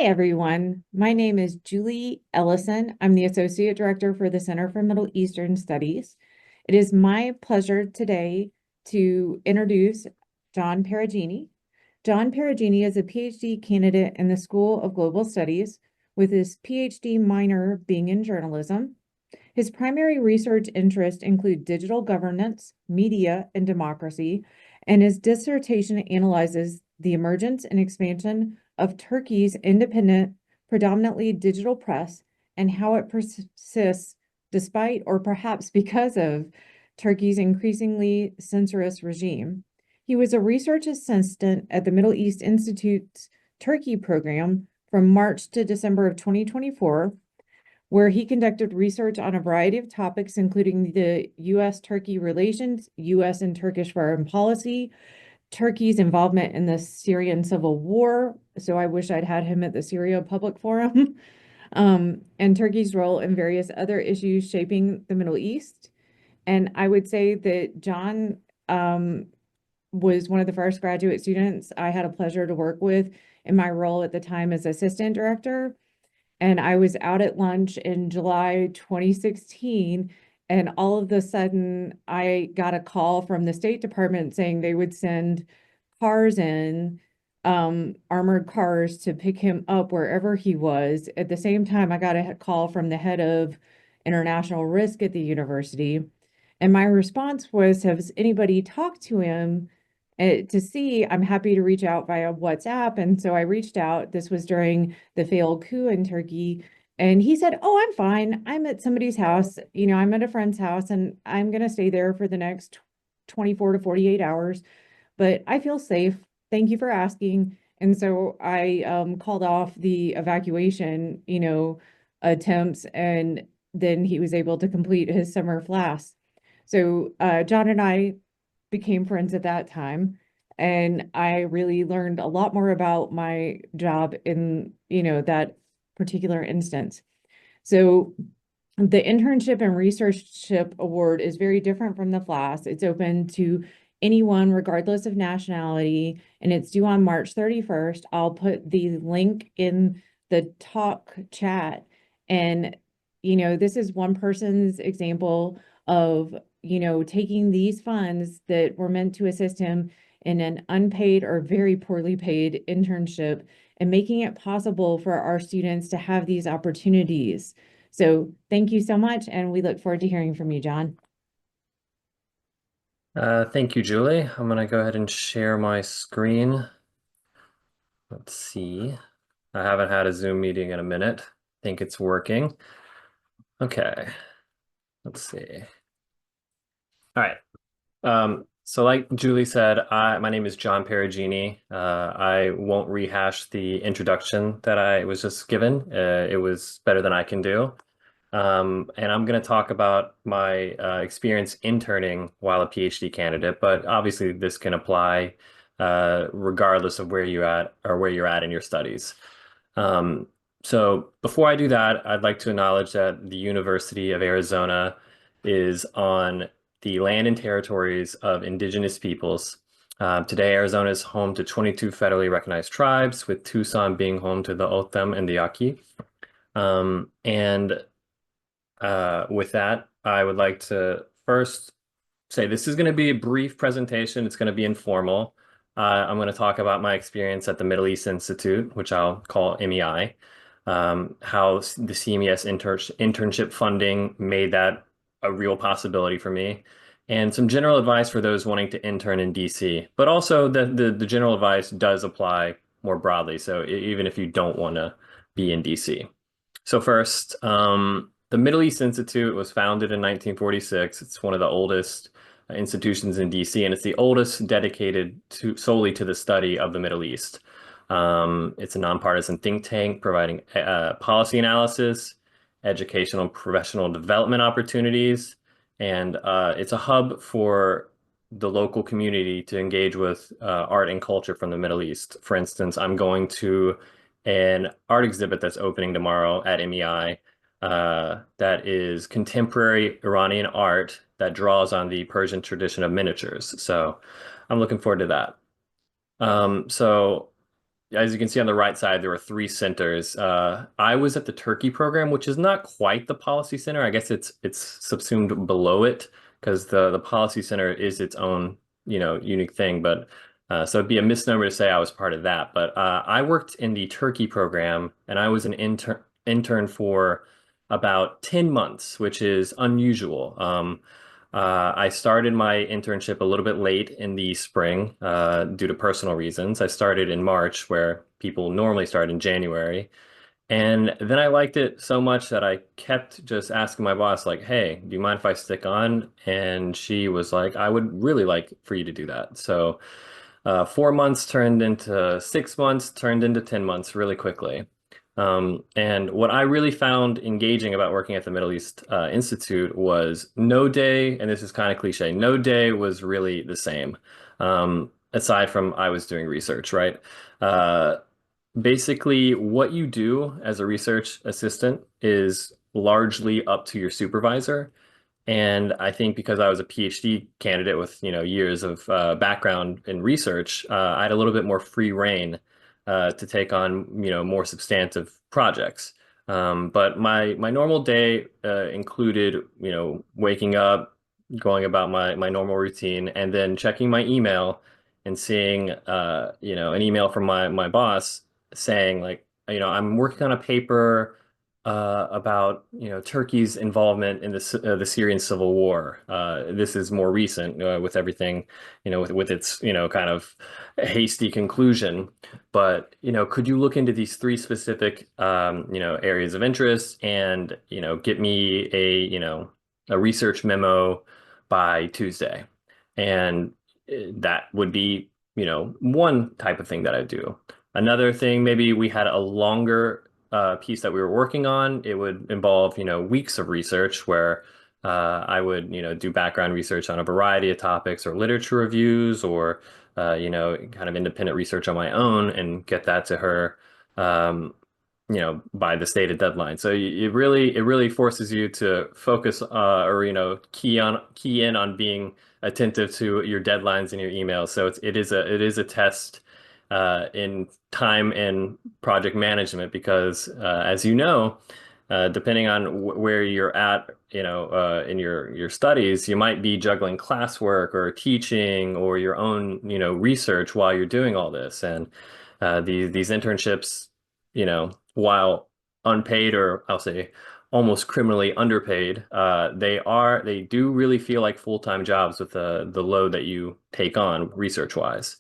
everyone. My name is Julie Ellison. I'm the Associate Director for the Center for Middle Eastern Studies. It is my pleasure today to introduce John Perugini. John Perugini is a PhD candidate in the School of Global Studies, with his PhD minor being in journalism. His primary research interests include digital governance, media, and democracy, and his dissertation analyzes the emergence and expansion of Turkey's independent, predominantly digital press and how it persists despite or perhaps because of Turkey's increasingly censorious regime. He was a research assistant at the Middle East Institute's Turkey program from March to December of 2024, where he conducted research on a variety of topics, including the U.S.-Turkey relations, U.S. and Turkish foreign policy, Turkey's involvement in the Syrian civil war. So I wish I'd had him at the Syria Public Forum, and Turkey's role in various other issues shaping the Middle East. And I would say that John was one of the first graduate students I had a pleasure to work with in my role at the time as assistant director. And I was out at lunch in July 2016, and all of a sudden I got a call from the State Department saying they would send cars in, armored cars to pick him up wherever he was. At the same time, I got a call from the head of international risk at the university. And my response was, has anybody talked to him? To see, I'm happy to reach out via WhatsApp. And so I reached out. This was during the failed coup in Turkey. And he said, "Oh, I'm fine. I'm at somebody's house. I'm at a friend's house and I'm going to stay there for the next 24 to 48 hours. But I feel safe. Thank you for asking." And so I called off the evacuation, attempts. And then he was able to complete his summer flask. So John and I became friends at that time. And I really learned a lot more about my job in, that particular instance. So the internship and researchship award is very different from the FLAS. It's open to anyone regardless of nationality, and it's due on March 31st. I'll put the link in the talk chat. And, this is one person's example of taking these funds that were meant to assist him in an unpaid or very poorly paid internship and making it possible for our students to have these opportunities. So thank you so much, and we look forward to hearing from you, John. Thank you, Julie. I'm going to go ahead and share my screen. Let's see. I haven't had a Zoom meeting in a minute. I think it's working. Okay. Let's see. All right. So like Julie said, my name is John Perugini. I won't rehash the introduction that I was just given. It was better than I can do. And I'm going to talk about my experience interning while a PhD candidate, but obviously this can apply regardless of where you're at in your studies. So before I do that, I'd like to acknowledge that the University of Arizona is on the land and territories of indigenous peoples. Today, Arizona is home to 22 federally recognized tribes, with Tucson being home to the Otham and the Yaqui. With that, I would like to first say this is going to be a brief presentation. It's going to be informal. I'm going to talk about my experience at the Middle East Institute, which I'll call MEI, how the CMES internship funding made that a real possibility for me, and some general advice for those wanting to intern in DC. But also the general advice does apply more broadly, so even if you don't want to be in DC. So first, the Middle East Institute was founded in 1946. It's one of the oldest institutions in DC, and it's the oldest dedicated solely to the study of the Middle East. It's a nonpartisan think tank providing policy analysis, educational and professional development opportunities, and it's a hub for the local community to engage with art and culture from the Middle East. For instance, I'm going to an art exhibit that's opening tomorrow at MEI that is contemporary Iranian art that draws on the Persian tradition of miniatures. So I'm looking forward to that. So as you can see on the right side, there were three centers. I was at the Turkey program, which is not quite the policy center. I guess it's subsumed below it because the policy center is its own, unique thing. But so it'd be a misnomer to say I was part of that. But I worked in the Turkey program, and I was an intern for about 10 months, which is unusual. I started my internship a little bit late in the spring due to personal reasons. I started in March, where people normally start in January. And then I liked it so much that I kept just asking my boss, like, hey, do you mind if I stick on? And she was like, I would really like for you to do that. So 4 months turned into 6 months, turned into 10 months really quickly. And what I really found engaging about working at the Middle East Institute was no day, and this is kind of cliche, no day was really the same, aside from I was doing research, right? Uh, Basically, what you do as a research assistant is largely up to your supervisor. And I think because I was a PhD candidate with, years of background in research, I had a little bit more free reign to take on, more substantive projects. But my normal day included, waking up, going about my normal routine, and then checking my email and seeing, an email from my boss saying like, I'm working on a paper about Turkey's involvement in the Syrian civil war. This is more recent with everything, with its kind of hasty conclusion. But could you look into these three specific areas of interest and get me a research memo by Tuesday? And that would be one type of thing that I do. Another thing, maybe we had a longer piece that we were working on. It would involve, weeks of research where I would, do background research on a variety of topics or literature reviews or, kind of independent research on my own and get that to her, um, by the stated deadline. So it really forces you to focus or, key in on being attentive to your deadlines and your emails. So it is a test in time and project management because, as you know, depending on where you're at, in your studies, you might be juggling classwork or teaching or your own, research while you're doing all this. And these internships, while unpaid or I'll say almost criminally underpaid, they do really feel like full-time jobs with the load that you take on research-wise.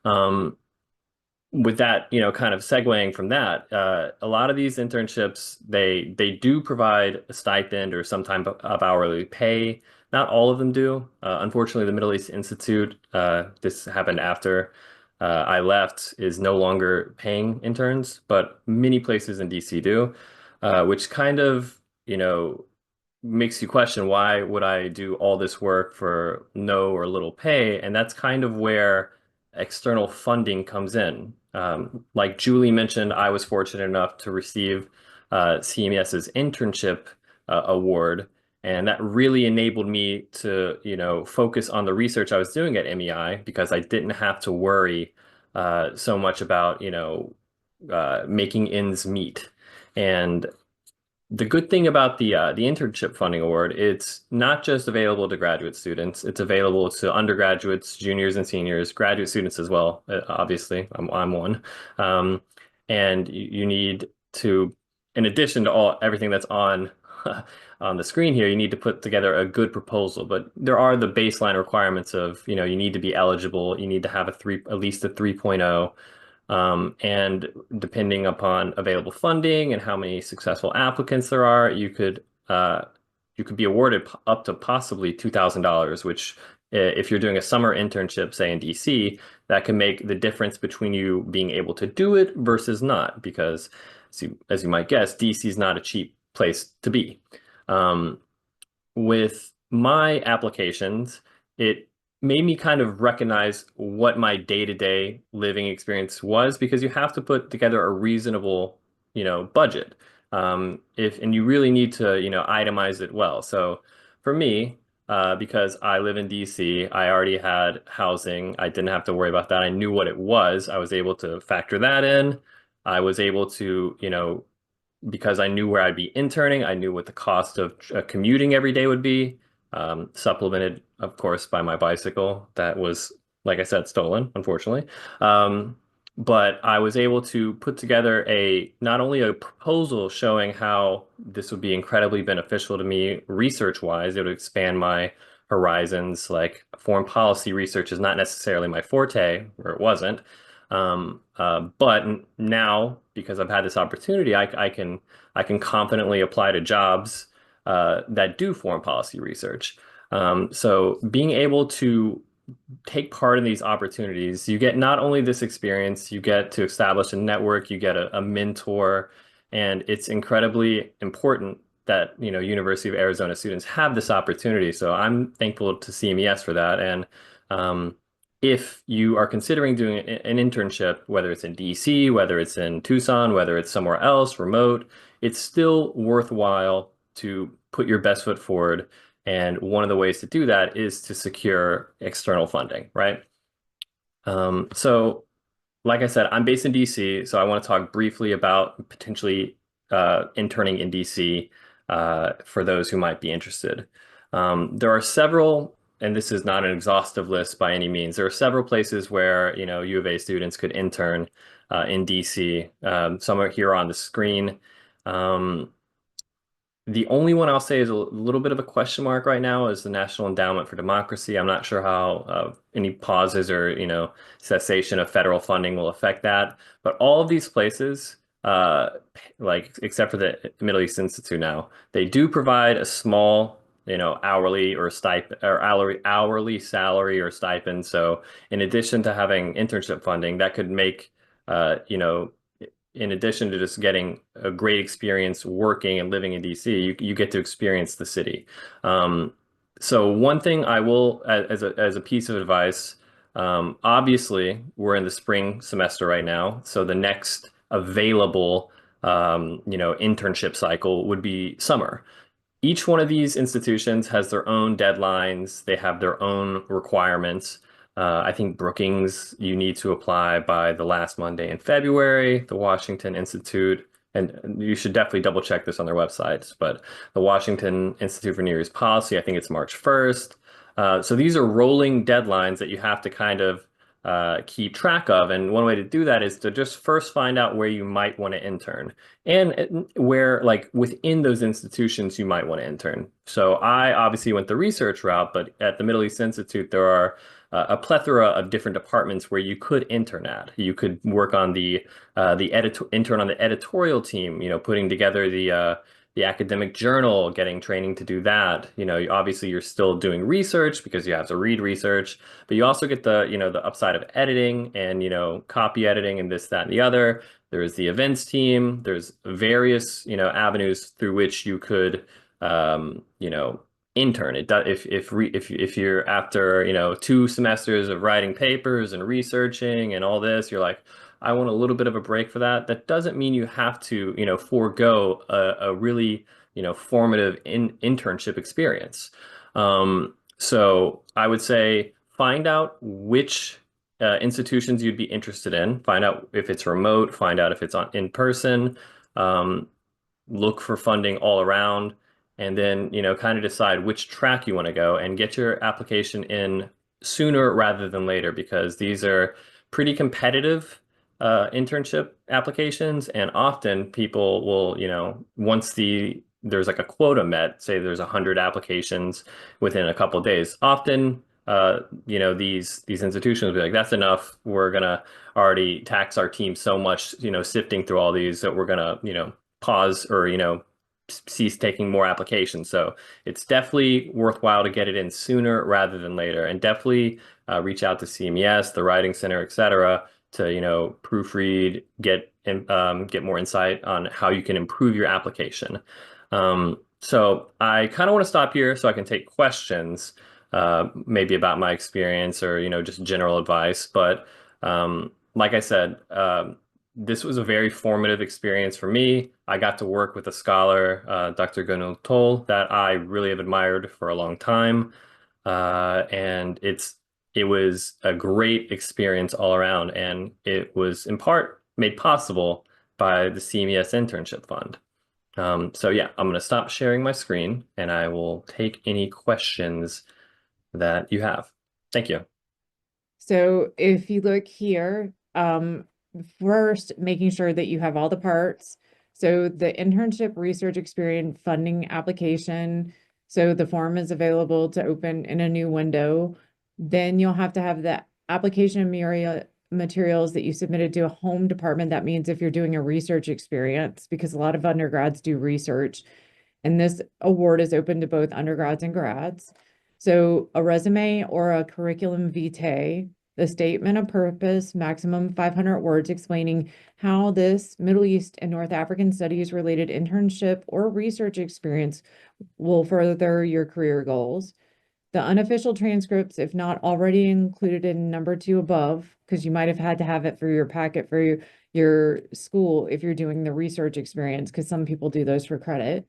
Um, with that, kind of segueing from that, a lot of these internships, they do provide a stipend or some type of hourly pay. Not all of them do. Unfortunately, the Middle East Institute, this happened after I left, is no longer paying interns, but many places in DC do, which kind of, makes you question why would I do all this work for no or little pay? And that's kind of where external funding comes in. Like Julie mentioned, I was fortunate enough to receive CMES's internship award, and that really enabled me to, focus on the research I was doing at MEI because I didn't have to worry so much about, making ends meet. And the good thing about the internship funding award, it's not just available to graduate students, it's available to undergraduates, juniors and seniors, graduate students as well. Obviously, I'm one. Um, and you need to, in addition to everything that's on on the screen here, you need to put together a good proposal. But there are the baseline requirements of, you need to be eligible, you need to have at least a 3.0. And depending upon available funding and how many successful applicants there are, you could be awarded up to possibly $2,000, which if you're doing a summer internship, say in DC, that can make the difference between you being able to do it versus not, because as you might guess, DC is not a cheap place to be. Um, with my applications, it made me kind of recognize what my day-to-day living experience was because you have to put together a reasonable, budget. If and you really need to, itemize it well. So for me, because I live in DC. I already had housing. I didn't have to worry about that. I knew what it was. I was able to factor that in. I was able to, because I knew where I'd be interning, I knew what the cost of commuting every day would be, supplemented, of course, by my bicycle that was, like I said, stolen, unfortunately. Um, but I was able to put together not only a proposal showing how this would be incredibly beneficial to me research-wise, it would expand my horizons. Like foreign policy research is not necessarily my forte, or it wasn't. But now, because I've had this opportunity, I can confidently apply to jobs that do foreign policy research. So being able to take part in these opportunities, you get not only this experience, you get to establish a network, you get a mentor, and it's incredibly important that, University of Arizona students have this opportunity. So I'm thankful to CMES for that. And if you are considering doing an internship, whether it's in DC, whether it's in Tucson, whether it's somewhere else, remote, it's still worthwhile to put your best foot forward. And one of the ways to do that is to secure external funding, right? So like I said, I'm based in DC, so I want to talk briefly about potentially interning in DC for those who might be interested. There are several, and this is not an exhaustive list by any means. There are several places where U of A students could intern in DC. Some are here on the screen. Um, the only one I'll say is a little bit of a question mark right now is the National Endowment for Democracy. I'm not sure how any pauses or, cessation of federal funding will affect that. But all of these places, like except for the Middle East Institute now, they do provide a small, hourly or stipend or hourly salary or stipend. So in addition to having internship funding, that could make, in addition to just getting a great experience working and living in DC, you get to experience the city. Um, so one thing I will, as a piece of advice, obviously we're in the spring semester right now, so the next available, internship cycle would be summer. Each one of these institutions has their own deadlines. They have their own requirements. I think Brookings, you need to apply by the last Monday in February. The Washington Institute, and you should definitely double check this on their websites, but the Washington Institute for Near East Policy, I think it's March 1st. So these are rolling deadlines that you have to kind of keep track of. And one way to do that is to just first find out where you might want to intern and where, like, within those institutions you might want to intern. So I obviously went the research route, but at the Middle East Institute, there are a plethora of different departments where you could intern at. You could work on intern on the editorial team, putting together the academic journal, getting training to do that. Obviously you're still doing research because you have to read research, but you also get the upside of editing and, copy editing and this, that, and the other. There's the events team. There's various, avenues through which you could, intern. It does if you're after, 2 semesters of writing papers and researching and all this, you're like, I want a little bit of a break for that. That doesn't mean you have to, forego a really, formative internship experience. So I would say find out which institutions you'd be interested in. Find out if it's remote. Find out if it's in person. Um, Look for funding all around, and then, kind of decide which track you want to go and get your application in sooner rather than later because these are pretty competitive internship applications, and often people will, once there's like a quota met, say there's 100 applications within a couple of days, often these institutions will be like, that's enough. We're gonna already tax our team so much, sifting through all these that we're gonna, pause or, cease taking more applications. So it's definitely worthwhile to get it in sooner rather than later, and definitely reach out to CMES, the Writing Center, et cetera, to, proofread, get more insight on how you can improve your application. So I kind of want to stop here so I can take questions, maybe about my experience or, just general advice. But like I said, this was a very formative experience for me. I got to work with a scholar, Dr. Gunul Toll, that I really have admired for a long time. And it was a great experience all around, and it was in part made possible by the CMES Internship Fund. So yeah, I'm going to stop sharing my screen and I will take any questions that you have. Thank you. So if you look here, first making sure that you have all the parts. So the internship research experience funding application. So the form is available to open in a new window. Then you'll have to have the application materials that you submitted to a home department. That means if you're doing a research experience, because a lot of undergrads do research, and this award is open to both undergrads and grads. So a resume or a curriculum vitae, the statement of purpose, maximum 500 words explaining how this Middle East and North African studies related internship or research experience will further your career goals. The unofficial transcripts, if not already included in number 2 above, because you might have had to have it for your packet for your school if you're doing the research experience, because some people do those for credit.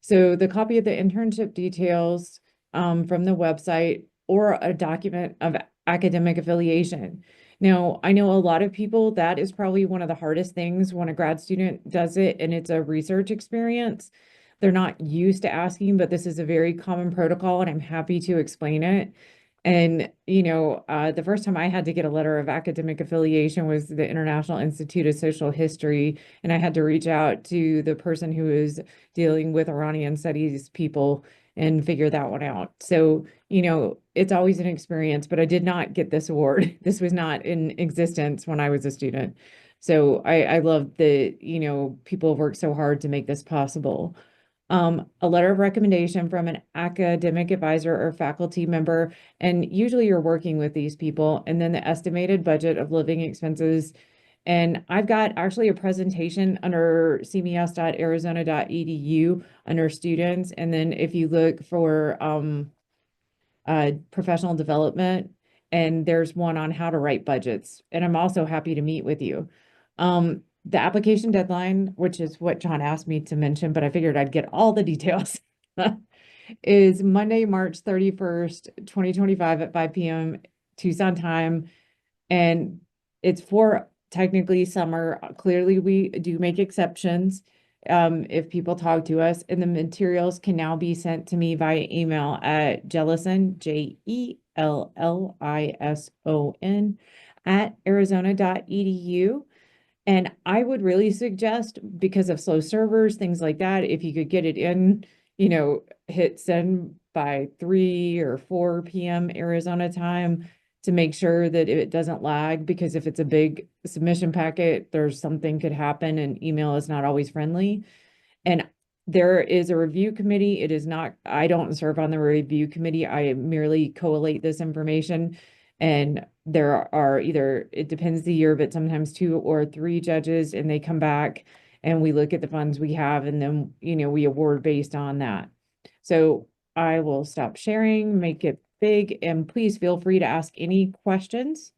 So the copy of the internship details from the website or a document of academic affiliation. Now, I know a lot of people, that is probably one of the hardest things when a grad student does it and it's a research experience. They're not used to asking, but this is a very common protocol and I'm happy to explain it. And, the first time I had to get a letter of academic affiliation was the International Institute of Social History. And I had to reach out to the person who is dealing with Iranian studies people and figure that one out. So, it's always an experience, but I did not get this award. This was not in existence when I was a student. So I love that, people have worked so hard to make this possible. A letter of recommendation from an academic advisor or faculty member, and usually you're working with these people, and then the estimated budget of living expenses. And I've got actually a presentation under cmes.arizona.edu under students. And then if you look for professional development, and there's one on how to write budgets. And I'm also happy to meet with you. The application deadline, which is what John asked me to mention, but I figured I'd get all the details, is Monday, March 31st, 2025 at 5 p.m. Tucson time. And it's for technically summer. Clearly, we do make exceptions if people talk to us, and the materials can now be sent to me via email at Jellison, JELLISON at arizona.edu. And I would really suggest, because of slow servers, things like that, if you could get it in, hit send by 3 or 4 p.m. Arizona time to make sure that it doesn't lag, because if it's a big submission packet, there's something could happen and email is not always friendly. And there is a review committee. It is not, I don't serve on the review committee. I merely collate this information. And there are either, it depends the year, but sometimes 2 or 3 judges, and they come back and we look at the funds we have, and then, we award based on that. So I will stop sharing, make it big, and please feel free to ask any questions.